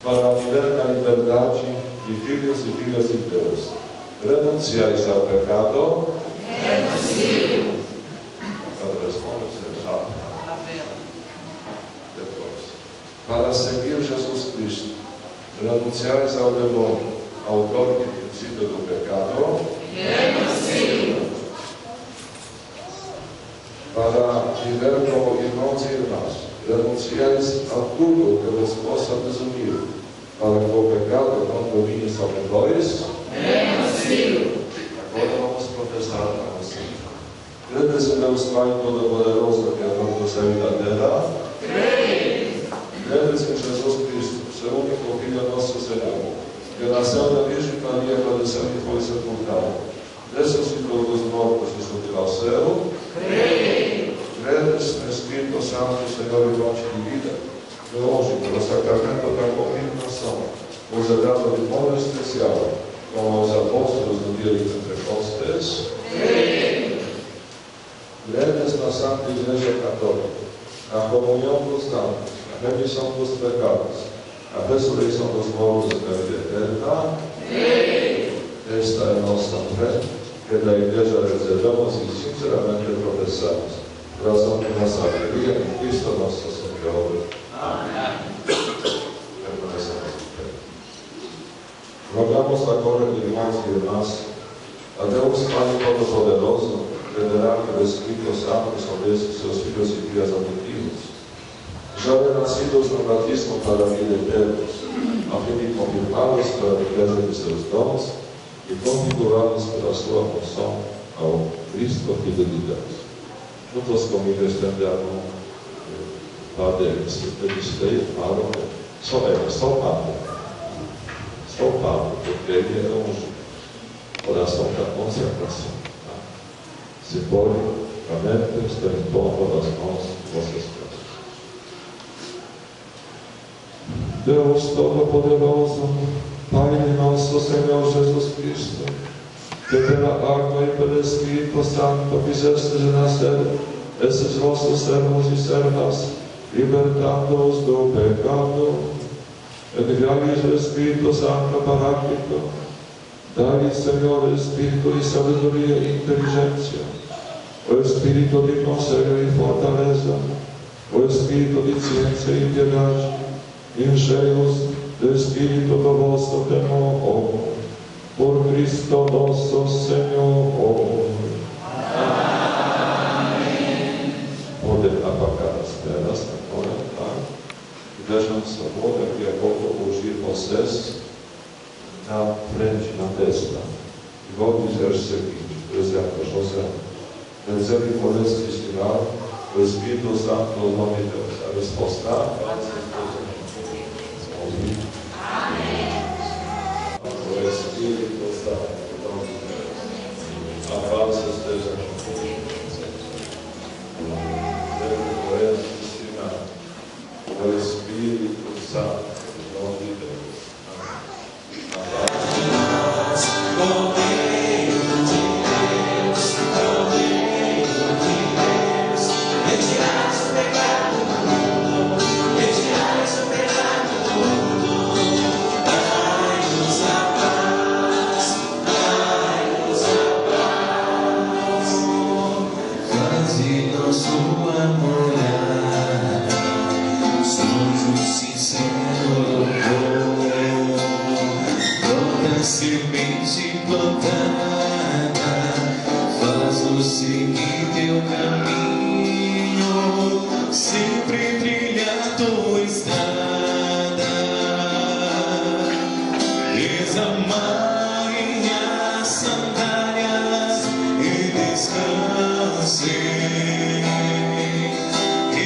para viver na liberdade de filhos e filhas de Deus. Renunciais ao pecado. Renuncio. Cada resposta é rápida. Depois, para seguir Jesus Cristo, renunciais ao demônio, autor e princípio do pecado. Renuncio. Para viver como irmãos e irmãs, renunciais a tudo que vos possa desunir, para que o pecado não domine sobre vós. Renuncio. Agora vamos professar a você. Credes em Deus Pai Todo-Poderoso, Criador do céu e da terra? Creio. Credes em Jesus Cristo, seu único Filho, nosso Senhor, que nasceu da Virgem Maria, padeceu e foi sepultado, ressuscitou dos mortos e subiu ao céu? Creio. Credes no Espírito Santo, Senhor e fonte de vida, que hoje, pelo sacramento da confirmação, vos é dado de modo especial, como aos apóstolos no dia de Pentecostes? Creio. Credes na Santa Igreja Católica, na comunhão dos santos, na remissão dos pecados, na ressurreição dos mortos e na vida eterna? Creio. Esta é a nossa fé, que da Igreja recebemos e sinceramente professamos. Razão de nossa alegria em Cristo nosso Senhor. Amém. Permanecemos em pé. Rogamos agora, irmãos e irmãs, a Deus Pai Todo-Poderoso, federal do Espírito Santo sobre esses seus filhos e filhas adotivos, já renascidos no batismo para a vida eterna, a fim de confirmá-los para a riqueza de seus dons e configurá-los pela sua unção ao Cristo Filho de Deus. Juntos comigo estende a mão, Padre, eles falam, só Padre, porque ele é um oração da consagração. Simbolicamente, estende todas as mãos de vocês todos. Deus Todo-Poderoso, Pai de nosso Senhor Jesus Cristo, que pela água e pelo Espírito Santo fizeste renascer esses vossos servos e servas, libertando-os do pecado, enviai-lhes o Espírito Santo Paráclito, dai-lhes, Senhor, espírito de sabedoria e inteligência, o espírito de conselho e fortaleza, o espírito de ciência e piedade, enchei-os do espírito do vosso temor, por Cristo nosso Senhor. Amém. Podem apagar as velas agora, tá? E vejam, por favor, daqui a pouco ungir vocês na frente, na testa. E vou dizer o seguinte, por exemplo, José, recebe por este sinal o Espírito Santo no nome de Deus. A resposta Amém. O Espírito Santo no nome de Deus. A paz esteja contigo. Por este sinal, o Espírito Santo no nome de Deus. Amém. Semente plantada, faz-nos seguir teu caminho, sempre trilhar tua estrada. Desamarre as sandálias e descanse.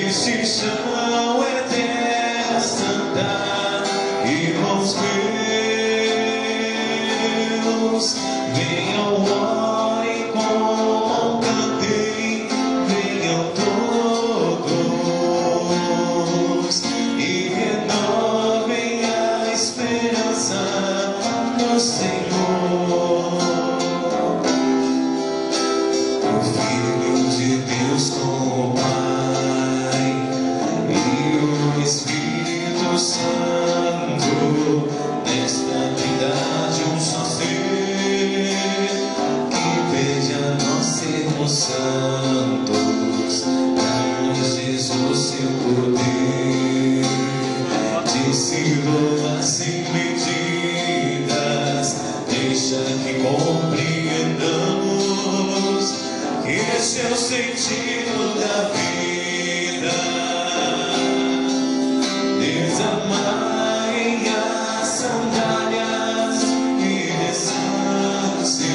Este chão é terra santa, irmãos meus, venham, orem como cantei, venham todos e renovem a esperança no Senhor. O Filho de Deus com o Pai e o Espírito Santo sido assim medidas, deixa que compreendamos que esse é o sentido da vida. Desamarrem as sandálias e descansem.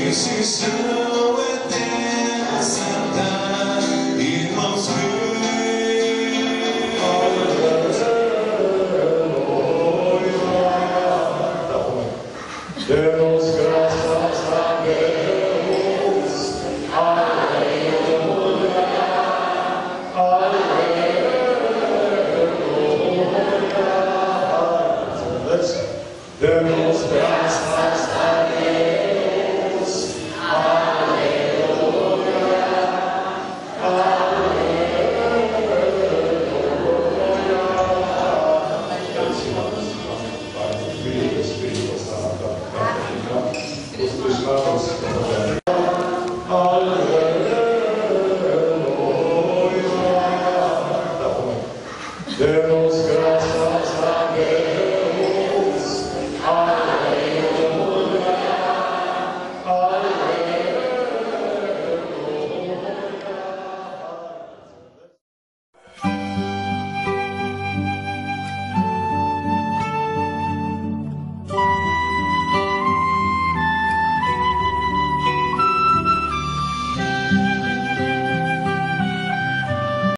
Este chão é terra santa, irmãos meus. Demos graças a Deus. Aleluia. Aleluia. Demos